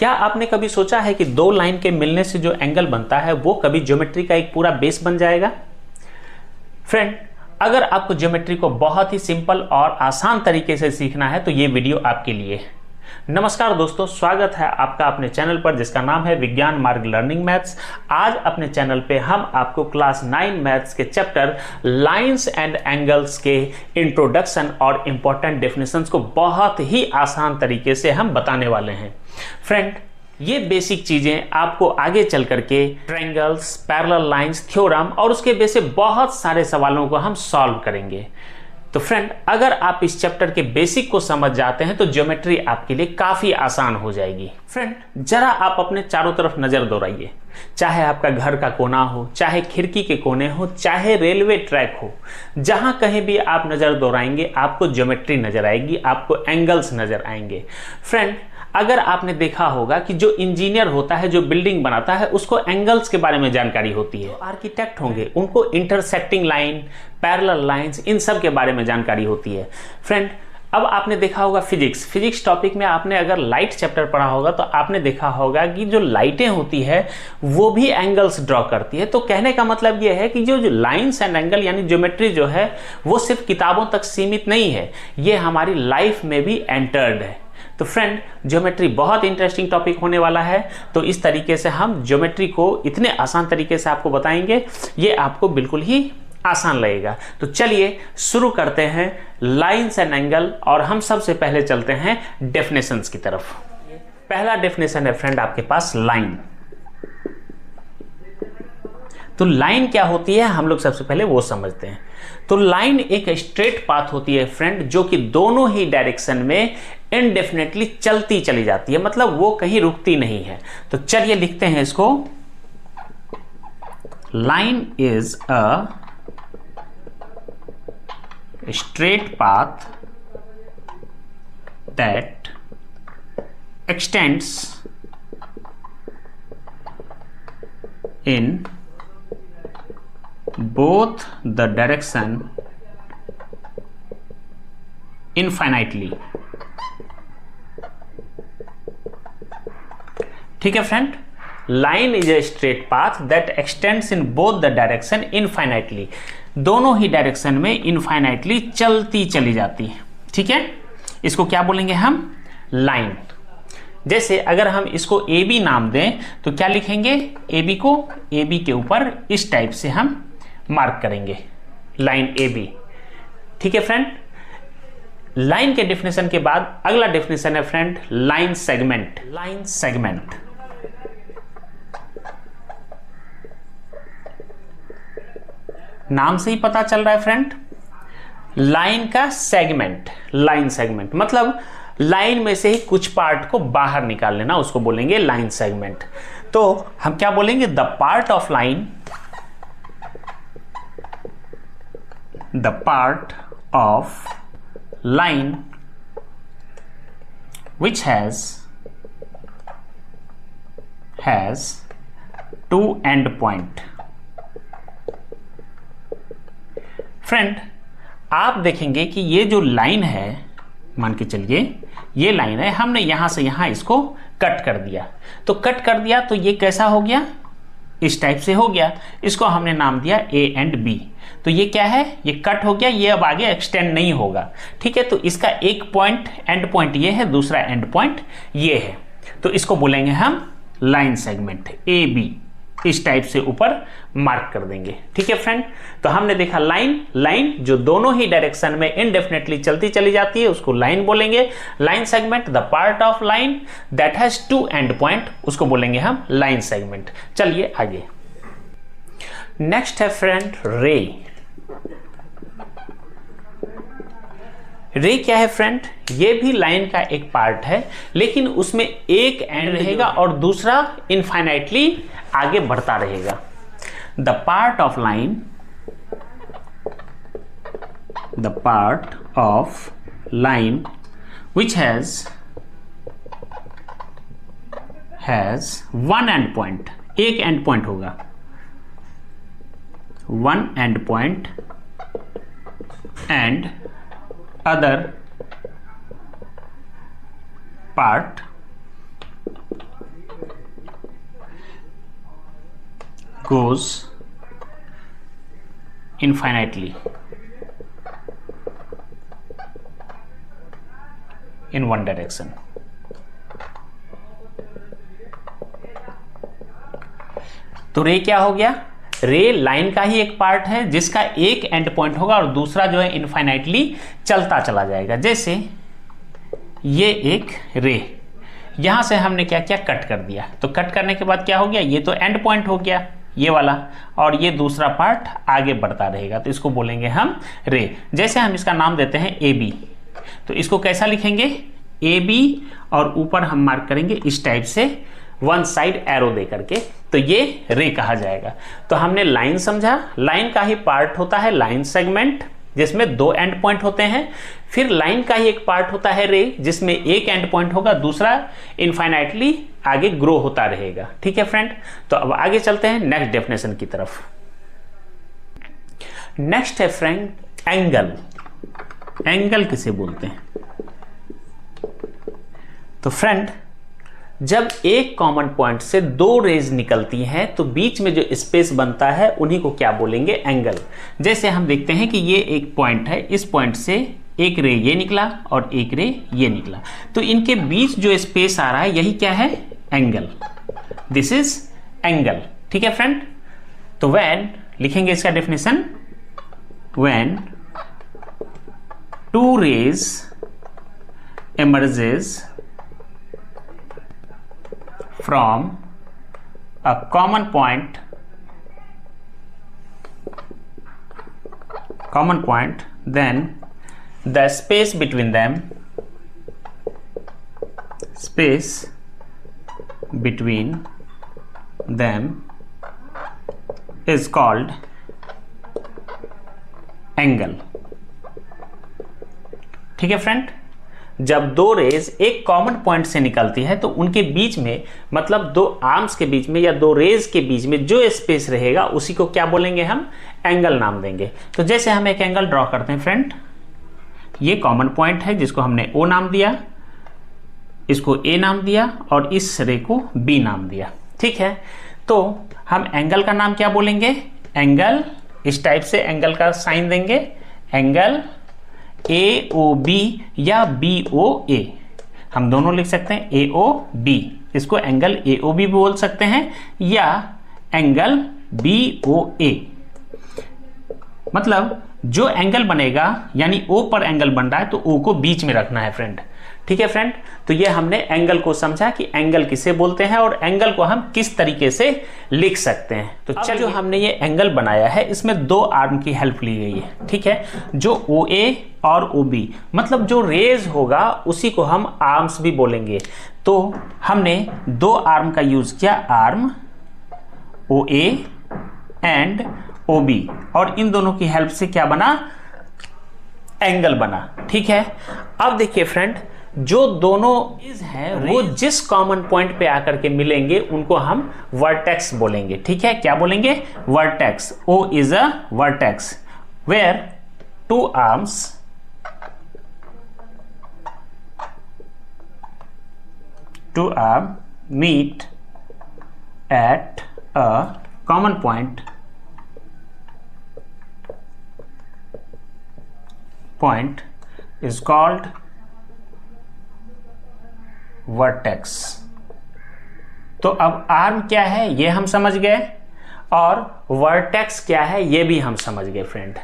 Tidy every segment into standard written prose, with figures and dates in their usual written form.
क्या आपने कभी सोचा है कि दो लाइन के मिलने से जो एंगल बनता है वो कभी ज्योमेट्री का एक पूरा बेस बन जाएगा? फ्रेंड, अगर आपको ज्योमेट्री को बहुत ही सिंपल और आसान तरीके से सीखना है तो ये वीडियो आपके लिए है। नमस्कार दोस्तों, स्वागत है आपका अपने चैनल पर जिसका नाम है विज्ञान मार्ग लर्निंग मैथ्स। आज अपने चैनल पे हम आपको क्लास 9 मैथ्स के चैप्टर लाइंस एंड एंगल्स के इंट्रोडक्शन और इंपॉर्टेंट डेफिनेशंस को बहुत ही आसान तरीके से हम बताने वाले हैं। फ्रेंड, ये बेसिक चीजें आपको आगे चल करके ट्रायंगल्स, पैरेलल लाइंस, थ्योरम और उसके बेस से बहुत सारे सवालों को हम सॉल्व करेंगे। तो फ्रेंड, अगर आप इस चैप्टर के बेसिक को समझ जाते हैं तो ज्योमेट्री आपके लिए काफी आसान हो जाएगी। फ्रेंड, जरा आप अपने चारों तरफ नजर दौड़ाइए, चाहे आपका घर का कोना हो, चाहे खिड़की के कोने हो, चाहे रेलवे ट्रैक हो, जहां कहीं भी आप नजर दौड़ाएंगे आपको ज्योमेट्री नजर आएगी, आपको एंगल्स नजर आएंगे। फ्रेंड, अगर आपने देखा होगा कि जो इंजीनियर होता है, जो बिल्डिंग बनाता है, उसको एंगल्स के बारे में जानकारी होती है। आर्किटेक्ट होंगे, उनको इंटरसेक्टिंग लाइन, पैरेलल लाइंस, इन सब के बारे में जानकारी होती है। फ्रेंड, अब आपने देखा होगा फिजिक्स टॉपिक में आपने अगर लाइट चैप्टर पढ़ा होगा तो आपने देखा होगा कि जो लाइटें होती है वो भी एंगल्स ड्रॉ करती है। तो कहने का मतलब ये है कि जो लाइंस एंड एंगल यानी ज्योमेट्री जो है वो सिर्फ किताबों तक सीमित नहीं है, ये हमारी लाइफ में भी एंटर्ड है। तो फ्रेंड, ज्योमेट्री बहुत इंटरेस्टिंग टॉपिक होने वाला है। तो इस तरीके से हम ज्योमेट्री को इतने आसान तरीके से आपको बताएंगे, ये आपको बिल्कुल ही आसान लगेगा। तो चलिए शुरू करते हैं लाइंस एंड एंगल, और हम सबसे पहले चलते हैं डेफिनेशंस की तरफ। पहला डेफिनेशन है फ्रेंड आपके पास लाइन। तो लाइन क्या होती है हम लोग सबसे पहले वो समझते हैं। तो लाइन एक स्ट्रेट पाथ होती है फ्रेंड, जो कि दोनों ही डायरेक्शन में इनडेफिनेटली चलती चली जाती है, मतलब वो कहीं रुकती नहीं है। तो चलिए लिखते हैं इसको। Line is a straight path that x tends in both the direction infinitely। ठीक है friend, line is a straight path that x tends in both the direction infinitely, दोनों ही डायरेक्शन में इनफाइनाइटली चलती चली जाती है। ठीक है, इसको क्या बोलेंगे हम? लाइन। जैसे अगर हम इसको ए बी नाम दें तो क्या लिखेंगे? ए बी को ए बी के ऊपर इस टाइप से हम मार्क करेंगे, लाइन ए बी। ठीक है फ्रेंड, लाइन के डेफिनेशन के बाद अगला डेफिनेशन है friend line segment. Line segment नाम से ही पता चल रहा है फ्रेंड, लाइन का सेगमेंट। लाइन सेगमेंट मतलब लाइन में से ही कुछ पार्ट को बाहर निकाल लेना, उसको बोलेंगे लाइन सेगमेंट। तो हम क्या बोलेंगे? The part of line, the part of line which has two end point। Friend, आप देखेंगे कि ये जो लाइन है, मान के चलिए ये लाइन है, हमने यहां से यहां इसको कट कर दिया। तो कट कर दिया तो ये कैसा हो गया? इस टाइप से हो गया। इसको हमने नाम दिया ए एंड बी। तो ये क्या है? ये कट हो गया, ये अब आगे एक्सटेंड नहीं होगा। ठीक है, तो इसका एक पॉइंट एंड पॉइंट ये है, दूसरा एंड पॉइंट ये है। तो इसको बोलेंगे हम लाइन सेगमेंट, ए बी। इस टाइप से ऊपर मार्क कर देंगे। ठीक है फ्रेंड, तो हमने देखा लाइन जो दोनों ही डायरेक्शन में इनडेफिनेटली चलती चली जाती है उसको लाइन बोलेंगे। Line segment, the part of line that has two end point, उसको बोलेंगे हम लाइन सेगमेंट। चलिए आगे। नेक्स्ट है फ्रेंड रे। रे क्या है फ्रेंड? ये भी लाइन का एक पार्ट है, लेकिन उसमें एक एंड रहेगा और दूसरा इनफाइनाइटली आगे बढ़ता रहेगा। The part of line, the part of line which has one end point, एक एंड पॉइंट होगा, one end point and other part goes infinitely in one direction. तो रे क्या हो गया? रे लाइन का ही एक पार्ट है जिसका एक एंड पॉइंट होगा और दूसरा जो है इनफाइनाइटली चलता चला जाएगा। जैसे ये एक रे, यहां से हमने क्या किया, कट कर दिया। तो कट करने के बाद क्या हो गया, ये तो एंड पॉइंट हो गया ये वाला, और ये दूसरा पार्ट आगे बढ़ता रहेगा, तो इसको बोलेंगे हम रे। जैसे हम इसका नाम देते हैं ए बी, तो इसको कैसा लिखेंगे, ए बी, और ऊपर हम मार्क करेंगे इस टाइप से वन साइड एरो दे करके, तो ये रे कहा जाएगा। तो हमने लाइन समझा, लाइन का ही पार्ट होता है लाइन सेगमेंट जिसमें दो एंड पॉइंट होते हैं, फिर लाइन का ही एक पार्ट होता है रे जिसमें एक एंड पॉइंट होगा, दूसरा इनफाइनाइटली आगे ग्रो होता रहेगा। ठीक है फ्रेंड, तो अब आगे चलते हैं नेक्स्ट डेफिनेशन की तरफ। नेक्स्ट है फ्रेंड एंगल। एंगल किसे बोलते हैं? तो फ्रेंड जब एक कॉमन पॉइंट से दो रेज निकलती हैं तो बीच में जो स्पेस बनता है उन्हीं को क्या बोलेंगे, एंगल। जैसे हम देखते हैं कि ये एक पॉइंट है, इस पॉइंट से एक रे ये निकला और एक रे ये निकला, तो इनके बीच जो स्पेस आ रहा है यही क्या है, एंगल। This is angle. ठीक है फ्रेंड, तो व्हेन लिखेंगे इसका definition, when two rays emerges from a common point then the space between them is called angle। ठीक है फ्रेंड, जब दो रेज एक कॉमन पॉइंट से निकलती है तो उनके बीच में, मतलब दो आर्म्स के बीच में या दो रेज के बीच में जो स्पेस रहेगा उसी को क्या बोलेंगे, हम एंगल नाम देंगे। तो जैसे हम एक एंगल ड्रॉ करते हैं फ्रेंड, ये कॉमन पॉइंट है जिसको हमने ओ नाम दिया, इसको ए नाम दिया और इस रे को बी नाम दिया। ठीक है, तो हम एंगल का नाम क्या बोलेंगे, एंगल, इस टाइप से एंगल का साइन देंगे, एंगल ए ओ बी या बी ओ ए, हम दोनों लिख सकते हैं ए ओ बी, इसको एंगल ए ओ बी बोल सकते हैं या एंगल बी ओ ए। मतलब जो एंगल बनेगा, यानी ओ पर एंगल बन रहा है तो ओ को बीच में रखना है फ्रेंड। ठीक है फ्रेंड, तो ये हमने एंगल को समझा कि एंगल किसे बोलते हैं और एंगल को हम किस तरीके से लिख सकते हैं। तो चलिए, जो हमने ये एंगल बनाया है इसमें दो आर्म की हेल्प ली गई है। ठीक है, जो ओ ए और ओ बी, मतलब जो रेज होगा उसी को हम आर्म्स भी बोलेंगे। तो हमने दो आर्म का यूज किया, arm O A and O B, और इन दोनों की हेल्प से क्या बना, एंगल बना। ठीक है, अब देखिए फ्रेंड, जो दोनों रेज हैं वो जिस कॉमन पॉइंट पे आकर के मिलेंगे उनको हम वर्टेक्स बोलेंगे। ठीक है, क्या बोलेंगे, vertex. O is a vertex where two arms meet at a common point is called vertex. तो अब आर्म क्या है ये हम समझ गए और वर्टेक्स क्या है ये भी हम समझ गए फ्रेंड।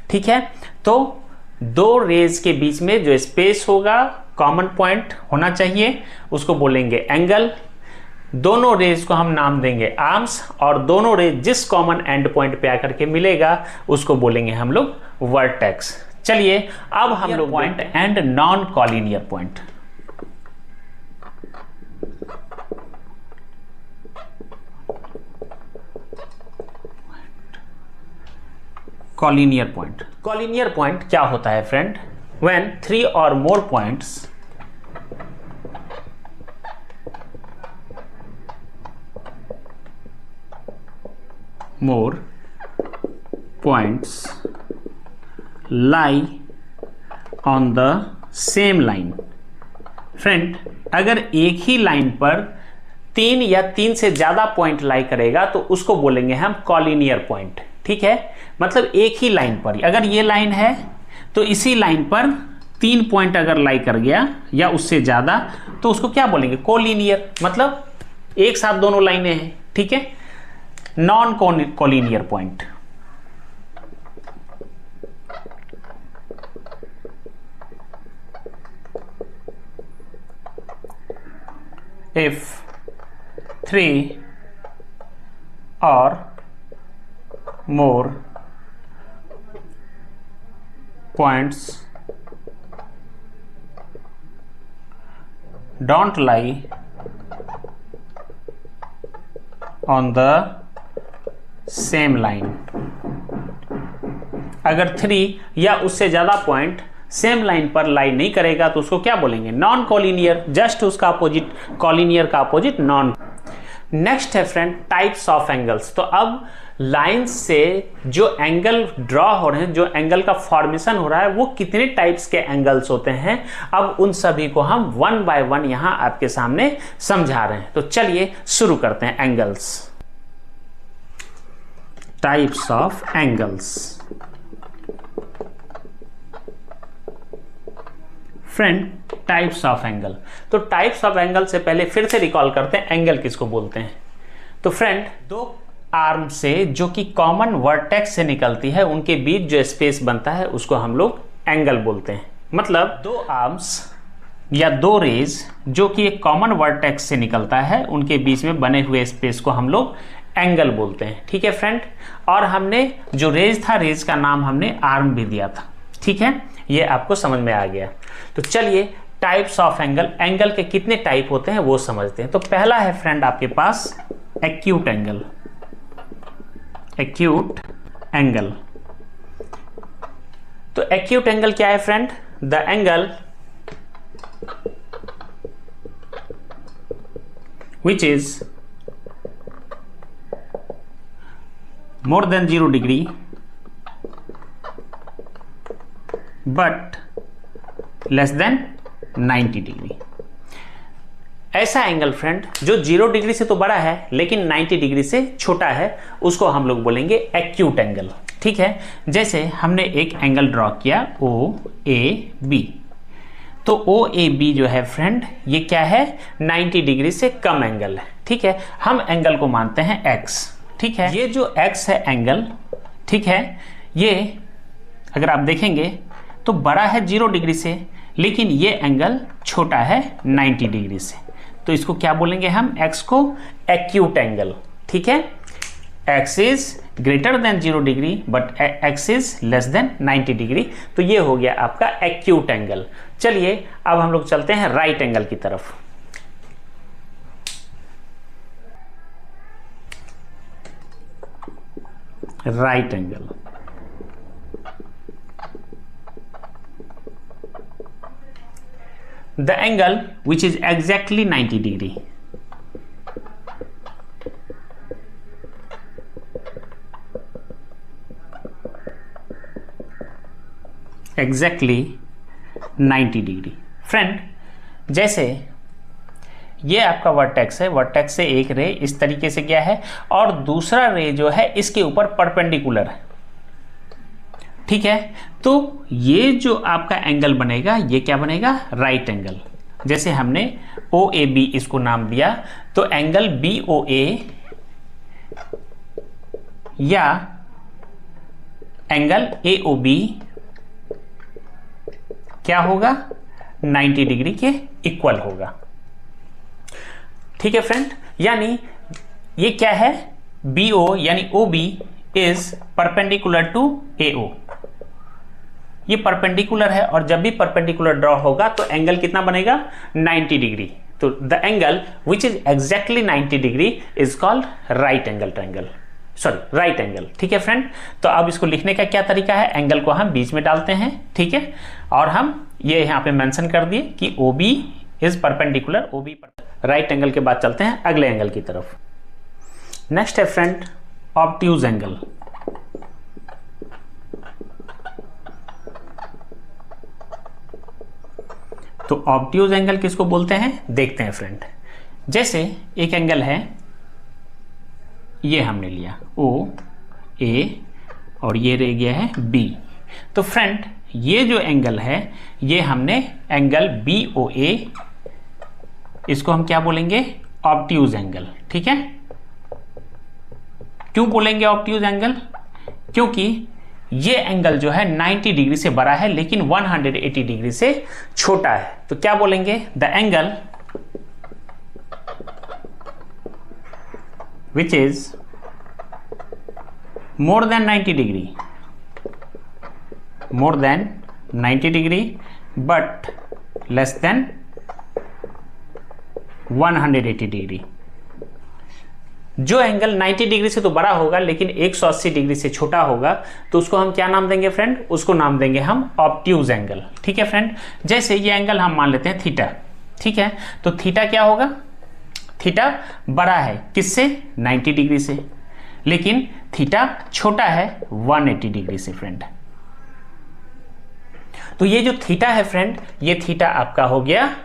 ठीक है, तो दो रेज के बीच में जो स्पेस होगा, कॉमन पॉइंट होना चाहिए, उसको बोलेंगे एंगल। दोनों रेज को हम नाम देंगे आर्म्स, और दोनों रेज जिस कॉमन एंड पॉइंट पे आकर के मिलेगा उसको बोलेंगे हम लोग वर्टेक्स। चलिए अब हम लोग point and non collinear point. Collinear point. Collinear point क्या होता है फ्रेंड, व्हेन थ्री और more points lie on the same line। Friend, अगर एक ही लाइन पर 3 या 3 से ज्यादा पॉइंट लाई करेगा तो उसको बोलेंगे हम कॉलिनियर पॉइंट। ठीक है, मतलब एक ही लाइन पर, अगर ये लाइन है तो इसी लाइन पर 3 पॉइंट अगर लाई कर गया या उससे ज्यादा तो उसको क्या बोलेंगे, कोलिनियर, मतलब एक साथ दोनों लाइनें हैं। ठीक है, non collinear point. If 3 or more points don't lie on the same line, अगर 3 या उससे ज्यादा पॉइंट सेम लाइन पर लाई नहीं करेगा तो उसको क्या बोलेंगे, नॉन कॉलिनियर। जस्ट उसका अपोजिट, कॉलिनियर का अपोजिट नॉन। नेक्स्ट है फ्रेंड टाइप्स ऑफ एंगल्स। तो अब लाइन से जो एंगल ड्रॉ हो रहे हैं, जो एंगल का फॉर्मेशन हो रहा है, वो कितने टाइप्स के एंगल्स होते हैं, अब उन सभी को हम वन बाय वन यहां आपके सामने समझा रहे हैं। तो चलिए शुरू करते हैं। Angles, types of angles. Friend, types of angle, तो टाइप्स ऑफ एंगल से पहले फिर से रिकॉल करते हैं एंगल किसको बोलते हैं। तो फ्रेंड, दो आर्म से जो कि कॉमन वर्टेक्स से निकलती है उनके बीच जो स्पेस बनता है उसको हम लोग एंगल बोलते हैं। मतलब दो आर्म्स या दो रेज जो कि एक कॉमन वर्टेक्स से निकलता है उनके बीच में बने हुए स्पेस को हम लोग एंगल बोलते हैं। ठीक है फ्रेंड, और हमने जो रेज था, रेज का नाम हमने आर्म भी दिया था। ठीक है, ये आपको समझ में आ गया। तो चलिए टाइप्स ऑफ एंगल, एंगल के कितने टाइप होते हैं वो समझते हैं। तो पहला है फ्रेंड आपके पास एक्यूट एंगल। एक्यूट एंगल, तो एक्यूट एंगल क्या है friend, the angle which is more than 0 degree but less than 90 degree. ऐसा एंगल फ्रेंड जो 0 डिग्री से तो बड़ा है लेकिन 90 डिग्री से छोटा है उसको हम लोग बोलेंगे एक्यूट एंगल। ठीक है, जैसे हमने एक एंगल ड्रॉ किया ओ ए बी, तो ओ ए बी जो है फ्रेंड ये क्या है, 90 डिग्री से कम एंगल है। ठीक है, हम एंगल को मानते हैं x। ठीक है, ये जो x है एंगल, ठीक है, ये अगर आप देखेंगे तो बड़ा है 0 डिग्री से लेकिन ये एंगल छोटा है 90 डिग्री से, तो इसको क्या बोलेंगे हम, x को एक्यूट एंगल। ठीक है, x is greater than 0 degree but x is less than 90 degree, तो ये हो गया आपका एक्यूट एंगल। चलिए अब हम लोग चलते हैं राइट एंगल की तरफ। Right angle, the angle which is exactly 90 degree। exactly 90 degree. Friend, जैसे ये आपका वर्टेक्स है, वर्टेक्स से एक रे इस तरीके से गया है और दूसरा रे जो है इसके ऊपर परपेंडिकुलर है। ठीक है, तो ये जो आपका एंगल बनेगा ये क्या बनेगा, राइट एंगल। जैसे हमने ओ ए बी इसको नाम दिया, तो एंगल बी ओ ए या एंगल ए ओ बी क्या होगा, 90 डिग्री के इक्वल होगा। ठीक है फ्रेंड, यानी ये क्या है, बी ओ यानी O B is perpendicular to A O. ये परपेंडिकुलर है और जब भी परपेंडिकुलर ड्रॉ होगा तो एंगल कितना बनेगा, 90 डिग्री। तो the angle which is exactly 90 degree is called right angle triangle, sorry right angle. ठीक है फ्रेंड, तो अब इसको लिखने का क्या तरीका है, एंगल को हम बीच में डालते हैं। ठीक है, और हम ये यहाँ पे मेंशन कर दिए कि O B is perpendicular, O B right angle के बाद चलते हैं अगले एंगल की तरफ। नेक्स्ट है फ्रेंड ऑब्ट्यूज एंगल। तो ऑब्ट्यूज एंगल किसको बोलते हैं, देखते हैं फ्रेंड। जैसे एक एंगल है, ये हमने लिया ओ ए और ये रह गया है बी। तो फ्रेंड ये जो एंगल है ये हमने एंगल बी ओ ए, इसको हम क्या बोलेंगे, ऑब्ट्यूज एंगल। ठीक है, क्यों बोलेंगे ऑब्ट्यूज एंगल? क्योंकि ये एंगल जो है 90 डिग्री से बड़ा है लेकिन 180 डिग्री से छोटा है। तो क्या बोलेंगे, the angle which is more than 90 degree, more than 90 degree but less than 180 degree. जो एंगल 90 डिग्री से तो बड़ा होगा लेकिन 180 डिग्री से छोटा होगा तो उसको हम क्या नाम देंगे फ्रेंड, उसको नाम देंगे हम ऑब्ट्यूज एंगल। ठीक है फ्रेंड, जैसे ये एंगल हम मान लेते हैं थीटा। ठीक है, तो थीटा क्या होगा, थीटा बड़ा है किससे, 90 डिग्री से, लेकिन थीटा छोटा है 180 डिग्री से फ्रेंड। तो ये जो थीटा है फ्रेंड, ये थीटा आपका हो गया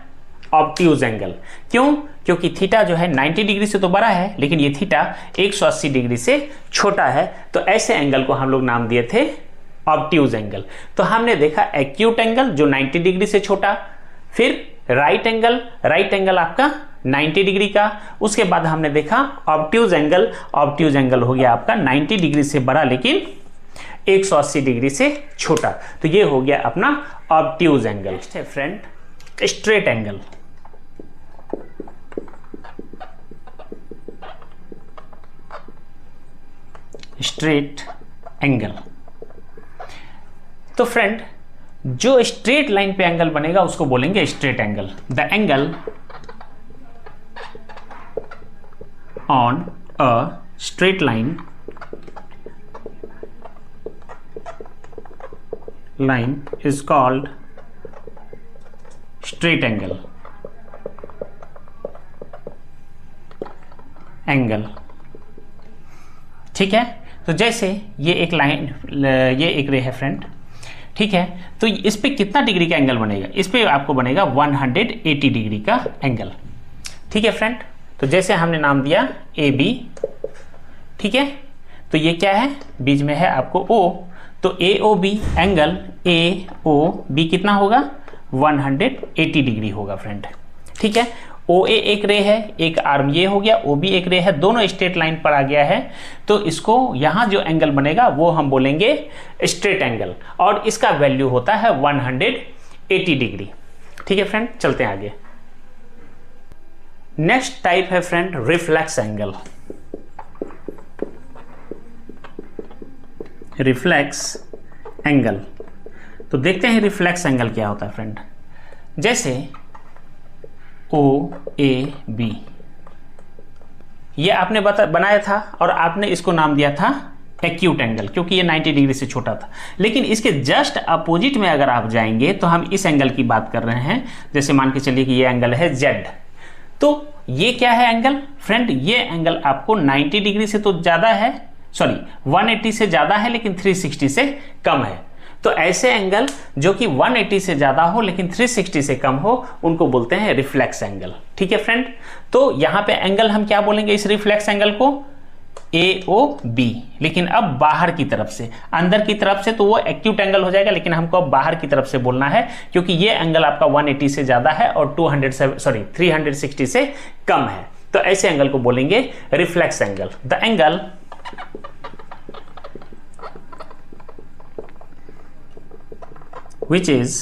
ऑब्ट्यूज एंगल। क्यों? क्योंकि थीटा जो है 90 डिग्री से तो बड़ा है लेकिन ये थीटा 180 डिग्री से छोटा है। तो ऐसे एंगल को हम लोग नाम दिए थे ऑब्ट्यूज एंगल। तो हमने देखा एक्यूट एंगल जो 90 डिग्री से छोटा, फिर राइट एंगल आपका 90 डिग्री का, उसके बाद हमने देखा ऑब्ट्यूज एंगल। ऑब्ट्यूज एंगल हो गया आपका 90 डिग्री से बड़ा लेकिन 180 डिग्री से छोटा। तो ये हो गया अपना ऑब्ट्यूज एंगल। नेक्स्ट है friend straight angle. Straight angle, तो फ्रेंड जो स्ट्रेट लाइन पे एंगल बनेगा उसको बोलेंगे straight angle. The angle on a straight line is called straight angle। ठीक है, तो जैसे ये एक लाइन, ये एक रे है फ्रेंड। ठीक है, तो इस पे कितना डिग्री का एंगल बनेगा, इस पे आपको बनेगा 180 डिग्री का एंगल। ठीक है फ्रेंड, तो जैसे हमने नाम दिया ए बी। ठीक है, तो ये क्या है, बीच में है आपको ओ, तो A O B angle A O B कितना होगा, 180 डिग्री होगा फ्रेंड। ठीक है, ओ ए एक रे है, एक आर्म ये हो गया, ओ बी एक रे है, दोनों स्ट्रेट लाइन पर आ गया है। तो इसको यहां जो एंगल बनेगा वो हम बोलेंगे स्ट्रेट एंगल और इसका वैल्यू होता है 180 डिग्री। ठीक है फ्रेंड, चलते हैं आगे। नेक्स्ट टाइप है friend reflex angle. Reflex angle, तो देखते हैं रिफ्लेक्स एंगल क्या होता है फ्रेंड। जैसे ओ ए बी ये आपने बनाया था और आपने इसको नाम दिया था एक्यूट एंगल क्योंकि ये 90 डिग्री से छोटा था। लेकिन इसके जस्ट अपोजिट में अगर आप जाएंगे तो हम इस एंगल की बात कर रहे हैं। जैसे मान के चलिए कि ये एंगल है जेड, तो ये क्या है एंगल फ्रेंड, ये एंगल आपको 90 डिग्री से तो ज्यादा है, सॉरी 180 से ज्यादा है लेकिन 360 से कम है। तो ऐसे एंगल जो कि 180 से ज्यादा हो लेकिन 360 से कम हो उनको बोलते हैं रिफ्लेक्स एंगल। ठीक है फ्रेंड, तो यहां पे एंगल हम क्या बोलेंगे इस रिफ्लेक्स एंगल को, ए ओ बी, लेकिन अब बाहर की तरफ से, अंदर की तरफ से तो वो एक्यूट एंगल हो जाएगा, लेकिन हमको अब बाहर की तरफ से बोलना है क्योंकि ये एंगल आपका 180 से ज्यादा है और 360 से कम है। तो ऐसे एंगल को बोलेंगे reflex angle. The angle which is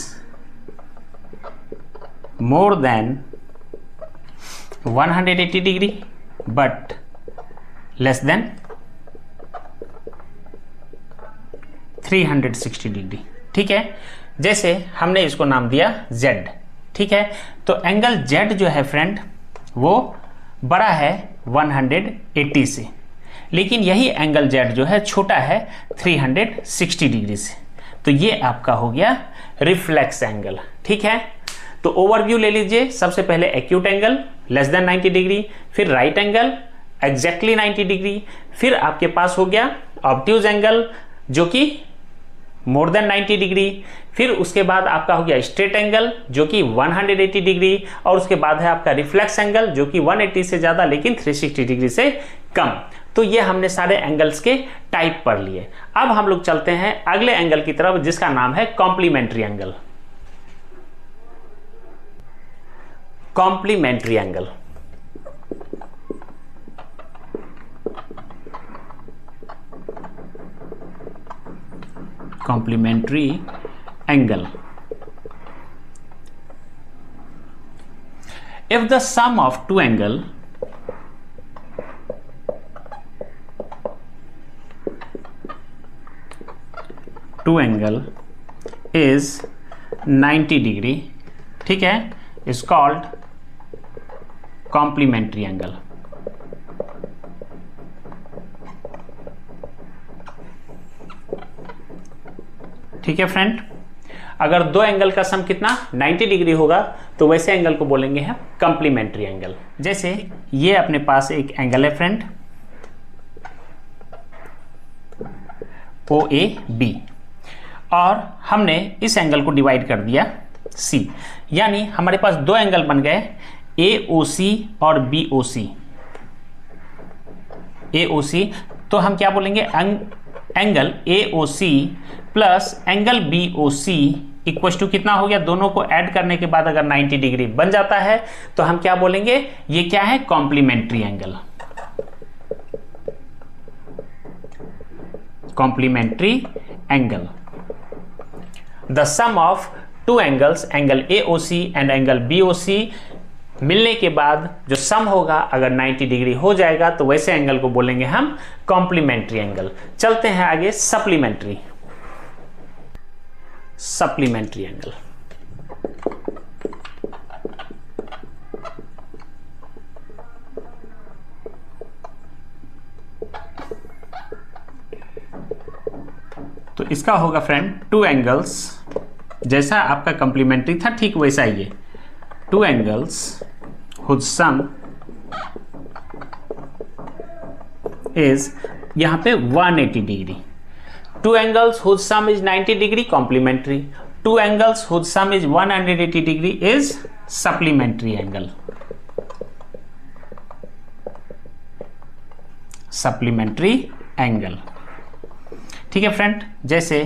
more than 180 degree but less than 360 degree. ठीक है, जैसे हमने इसको नाम दिया Z। ठीक है, तो एंगल Z जो है फ्रेंड वो बड़ा है 180 से, लेकिन यही एंगल Z जो है छोटा है 360 डिग्री से। तो ये आपका हो गया रिफ्लेक्स एंगल। ठीक है, तो ओवरव्यू ले लीजिए। सबसे पहले acute angle less than 90 degree, फिर राइट एंगल एग्जैक्टली 90 डिग्री, फिर आपके पास हो गया ऑब्ट्यूज एंगल जो कि मोर देन 90 डिग्री। फिर उसके बाद आपका हो गया स्ट्रेट एंगल जो कि 180 डिग्री, और उसके बाद है आपका रिफ्लेक्स एंगल जो कि 180 से ज़्यादा लेकिन 360 डिग्री से कम। तो ये हमने सारे एंगल्स के टाइप पढ़ लिए। अब हम लोग चलते हैं अगले एंगल की तरफ जिसका नाम है complementary angle. Complementary angle, complementary angle. If the sum of two angle is 90 degree, ठीक है, is called complementary angle। ठीक है फ्रेंड, अगर दो एंगल का सम कितना 90 डिग्री होगा तो वैसे एंगल को बोलेंगे हम कॉम्प्लीमेंट्री एंगल। जैसे ये अपने पास एक एंगल है फ्रेंड OAB, और हमने इस एंगल को डिवाइड कर दिया C, यानी हमारे पास दो एंगल बन गए AOC और BOC। AOC तो हम क्या बोलेंगे, angle AOC plus angle BOC equal to कितना हो गया, दोनों को ऐड करने के बाद अगर 90 डिग्री बन जाता है तो हम क्या बोलेंगे, ये क्या है, complementary angle. Complementary angle, the sum of two angles, angle AOC and angle BOC मिलने के बाद जो सम होगा अगर 90 डिग्री हो जाएगा तो वैसे एंगल को बोलेंगे हम कॉम्प्लीमेंट्री एंगल। चलते हैं आगे सप्लीमेंट्री। सप्लीमेंट्री एंगल, तो इसका होगा फ्रेंड टू एंगल्स, जैसा आपका कॉम्प्लीमेंट्री था ठीक वैसा ही है, two angles whose sum is यहां पे 180 degree. Two angles whose sum is 90 degree complementary, two angles whose sum is 180 degree is supplementary angle. Supplementary angle, ठीक है फ्रेंड, जैसे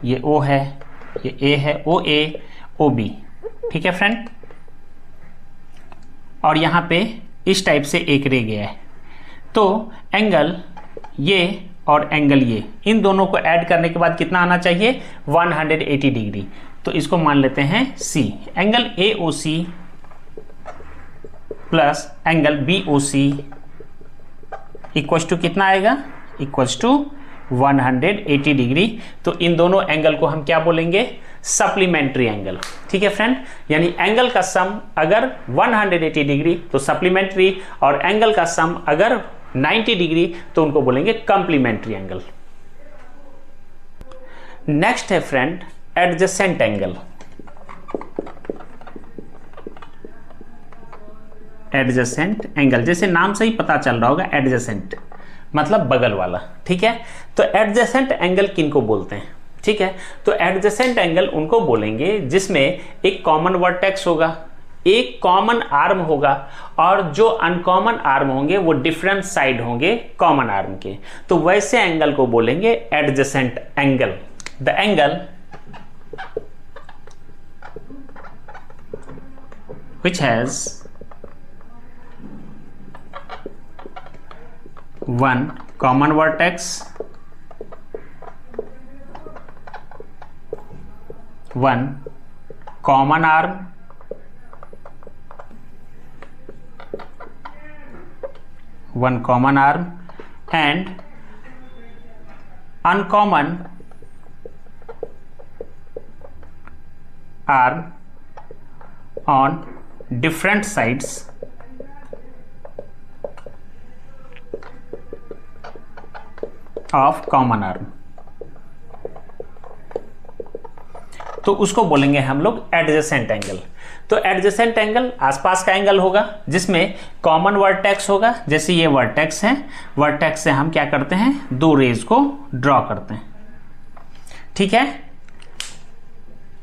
ये O है, ये A है, OA OB, ठीक है फ्रेंड, और यहां पे इस टाइप से एक रह गया है, तो एंगल ये और एंगल ये, इन दोनों को ऐड करने के बाद कितना आना चाहिए, 180 डिग्री। तो इसको मान लेते हैं C। Angle AOC plus angle BOC equal to कितना आएगा, इक्वल टू 180 डिग्री। तो इन दोनों एंगल को हम क्या बोलेंगे, सप्लीमेंट्री एंगल। ठीक है फ्रेंड, यानी एंगल का सम अगर 180 डिग्री तो सप्लीमेंट्री, और एंगल का सम अगर 90 डिग्री तो उनको बोलेंगे कॉम्प्लीमेंट्री एंगल। नेक्स्ट है friend adjacent angle. Adjacent angle, जैसे नाम से ही पता चल रहा होगा, एडजेसेंट मतलब बगल वाला। ठीक है, तो एडजेसेंट एंगल किनको बोलते हैं, ठीक है, तो एडजेसेंट एंगल उनको बोलेंगे जिसमें एक कॉमन वर्टेक्स होगा, एक कॉमन आर्म होगा, और जो अनकॉमन आर्म होंगे वो डिफरेंट साइड होंगे कॉमन आर्म के, तो वैसे एंगल को बोलेंगे adjacent angle. The angle which has one common vertex, one common arm, one common arm and uncommon arm on different sides of common arm। तो उसको बोलेंगे हम लोग एडजेसेंट एंगल। तो एडजेसेंट एंगल आसपास का एंगल होगा जिसमें कॉमन वर्टेक्स होगा। जैसे ये वर्टेक्स है, वर्टेक्स से हम क्या करते हैं, दो रेज को ड्रॉ करते हैं, ठीक है।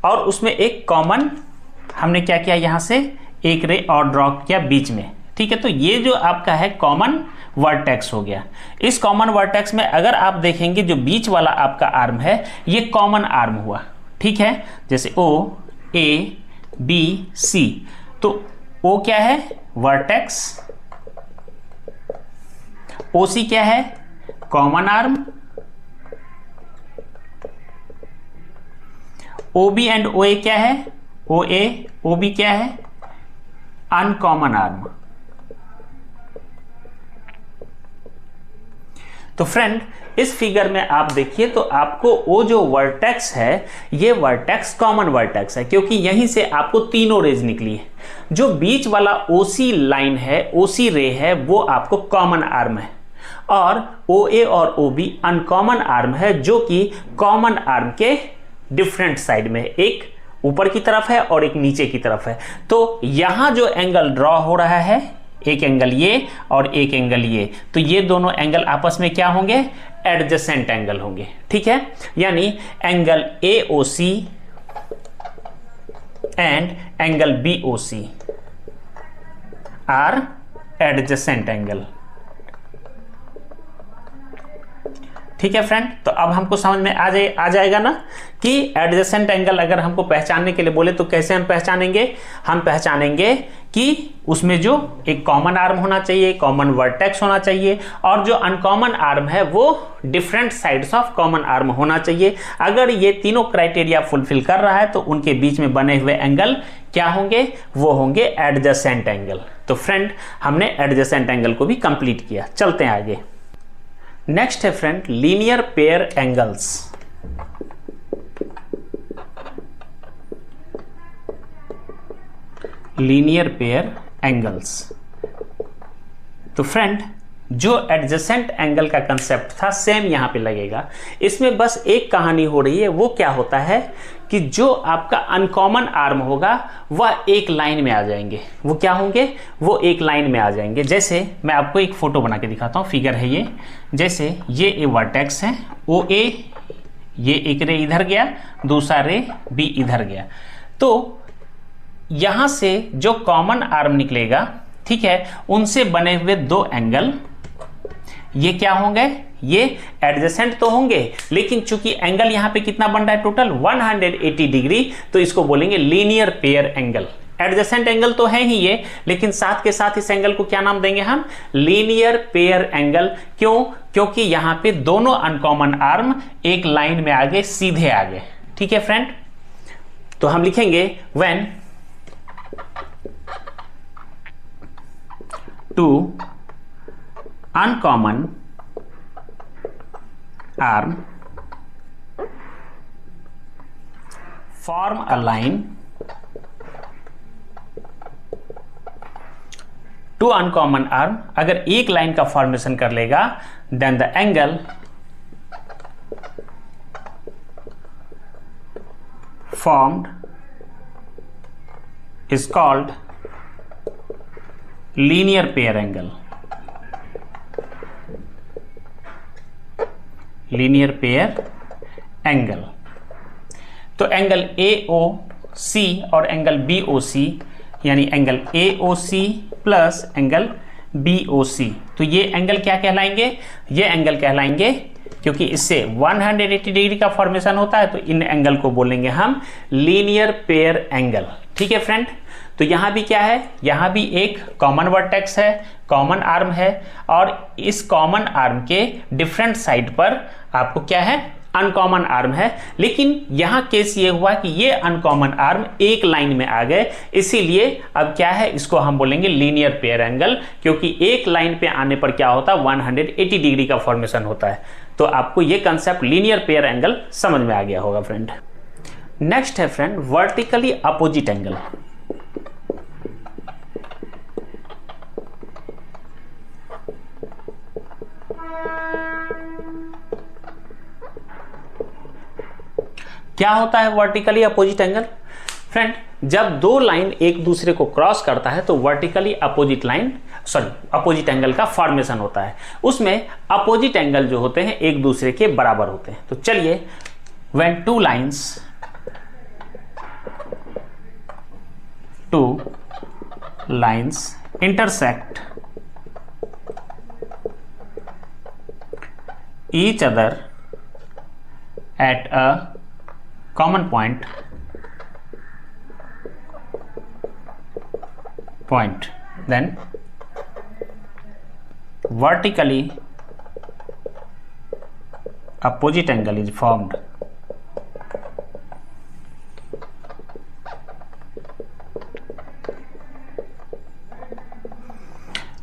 और उसमें एक कॉमन हमने क्या किया, यहां से एक रे और ड्रॉ किया बीच में, ठीक है। तो ये जो आपका है कॉमन वर्टेक्स हो गया। इस कॉमन वर्टेक्स में अगर आप देखेंगे जो बीच वाला आपका आर्म है ये कॉमन आर्म हुआ, ठीक है। जैसे O A B C, तो O क्या है, वर्टेक्स, OC क्या है, common arm, OB and OA क्या है, OA OB क्या है, अनकॉमन आर्म। तो फ्रेंड इस फिगर में आप देखिए तो आपको वो जो वर्टेक्स है ये वर्टेक्स कॉमन वर्टेक्स है, क्योंकि यहीं से आपको तीनों रेज निकली है। जो बीच वाला OC लाइन है, OC रे है, वो आपको कॉमन आर्म है, और OA और OB अनकॉमन आर्म है, जो कि कॉमन आर्म के डिफरेंट साइड में, एक ऊपर की तरफ है और एक नीचे की तरफ है। तो यहां जो एंगल ड्रॉ हो रहा है, एक एंगल ये और एक एंगल ये, तो ये दोनों एंगल आपस में क्या होंगे, एडजेसेंट एंगल होंगे, ठीक है। यानी angle AOC and angle BOC are adjacent angle, ठीक है फ्रेंड। तो अब हमको समझ में आ जाएगा ना कि एडजेसेंट एंगल अगर हमको पहचानने के लिए बोले तो कैसे हम पहचानेंगे। हम पहचानेंगे कि उसमें जो एक कॉमन आर्म होना चाहिए, कॉमन वर्टेक्स होना चाहिए, और जो अनकॉमन आर्म है वो different sides of common arm होना चाहिए। अगर ये तीनों क्राइटेरिया फुलफिल कर रहा है तो उनके बीच में बने हुए एंगल क्या होंगे, वो होंगे एडजेसेंट एंगल। तो फ्रेंड हमने एडजेसेंट एंगल को भी कंप्लीट किया। चलते हैं आगे। नेक्स्ट है friend linear pair angles. Linear pair angles. तो फ्रेंड जो एडजेसेंट एंगल का कंसेप्ट था सेम यहां पे लगेगा। इसमें बस एक कहानी हो रही है, वो क्या होता है कि जो आपका अनकॉमन आर्म होगा वह एक लाइन में आ जाएंगे। वो क्या होंगे, वो एक लाइन में आ जाएंगे। जैसे मैं आपको एक फोटो बना के दिखाता हूं, फिगर है ये। जैसे ये ए वर्टेक्स है OA, ये एक रे इधर गया, दूसरा रे B इधर गया। तो यहां से जो कॉमन आर्म निकलेगा, ठीक है, उनसे बने हुए दो एंगल ये क्या होंगे, ये एडजेसेंट तो होंगे, लेकिन चूंकि एंगल यहां पे कितना बन रहा है, टोटल 180 डिग्री, तो इसको बोलेंगे linear pair angle. Adjacent angle तो है ही ये, लेकिन साथ के साथ इस एंगल को क्या नाम देंगे हम, लीनियर पेयर एंगल। क्यों, क्योंकि यहां पे दोनों अनकॉमन आर्म एक लाइन में आगे, सीधे आगे, ठीक है फ्रेंड। तो हम लिखेंगे when two uncommon arm form a line, two uncommon arm अगर एक लाइन का फॉर्मेशन कर लेगा, then the angle formed is called linear pair angle. Linear pair angle. तो एंगल AOC और एंगल BOC, यानी angle AOC plus angle BOC, तो ये एंगल क्या कहलाएंगे, ये एंगल कहलाएंगे, क्योंकि इससे 180 डिग्री का फॉर्मेशन होता है, तो इन एंगल को बोलेंगे हम लीनियर पेयर एंगल, ठीक है फ्रेंड। तो यहां भी क्या है, यहां भी एक कॉमन वर्टेक्स है, कॉमन आर्म है, और इस कॉमन आर्म के डिफरेंट साइड पर आपको क्या है, अनकॉमन आर्म है। लेकिन यहां केस ये हुआ कि ये अनकॉमन आर्म एक लाइन में आ गए, इसीलिए अब क्या है, इसको हम बोलेंगे लीनियर पेयर एंगल, क्योंकि एक लाइन पे आने पर क्या होता है, 180 डिग्री का फॉर्मेशन होता है। तो आपको ये कंसेप्ट लीनियर पेयर एंगल समझ में आ गया होगा फ्रेंड। नेक्स्ट है फ्रेंड वर्टिकली अपोजिट एंगल। क्या होता है वर्टिकली अपोजिट एंगल? फ्रेंड, जब दो लाइन एक दूसरे को क्रॉस करता है तो वर्टिकली अपोजिट एंगल का फॉर्मेशन होता है। उसमें अपोजिट एंगल जो होते हैं एक दूसरे के बराबर होते हैं। तो चलिए, when two lines intersect each other at a common point, then vertically opposite angle is formed.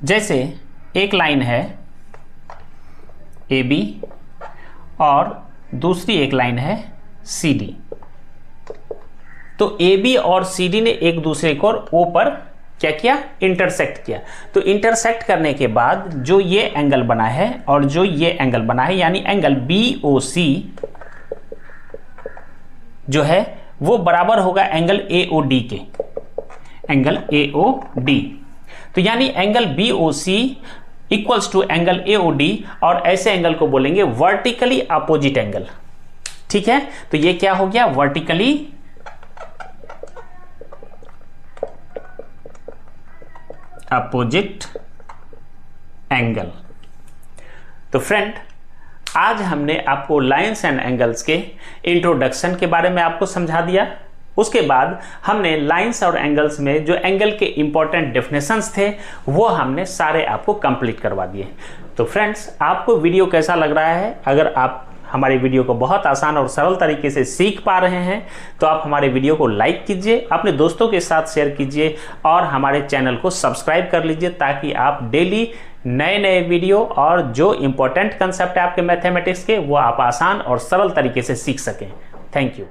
जैसे एक लाइन है AB और दूसरी एक लाइन है CD, तो AB और CD ने एक दूसरे को O पर क्या किया? इंटरसेक्ट किया। तो इंटरसेक्ट करने के बाद जो ये एंगल बना है और जो ये एंगल बना है, यानी एंगल BOC जो है वो बराबर होगा एंगल AOD के, एंगल AOD। तो यानी angle BOC equals to angle AOD, और ऐसे एंगल को बोलेंगे वर्टिकली अपोजिट एंगल। ठीक है, तो ये क्या हो गया? Vertically opposite angle. तो फ्रेंड, आज हमने आपको लाइंस एंड एंगल्स के इंट्रोडक्शन के बारे में आपको समझा दिया। उसके बाद हमने लाइंस और एंगल्स में जो एंगल के इंपॉर्टेंट डेफिनेशंस थे वो हमने सारे आपको कंप्लीट करवा दिए। तो फ्रेंड्स, आपको वीडियो कैसा लग रहा है? अगर आप हमारे वीडियो को बहुत आसान और सरल तरीके से सीख पा रहे हैं तो आप हमारे वीडियो को लाइक कीजिए, अपने दोस्तों के साथ शेयर कीजिए और हमारे चैनल को सब्सक्राइब कर लीजिए, ताकि आप डेली नए नए वीडियो और जो इंपॉर्टेंट कंसेप्ट है आपके मैथमेटिक्स के वो आप आसान और सरल तरीके से सीख सकें। Thank you.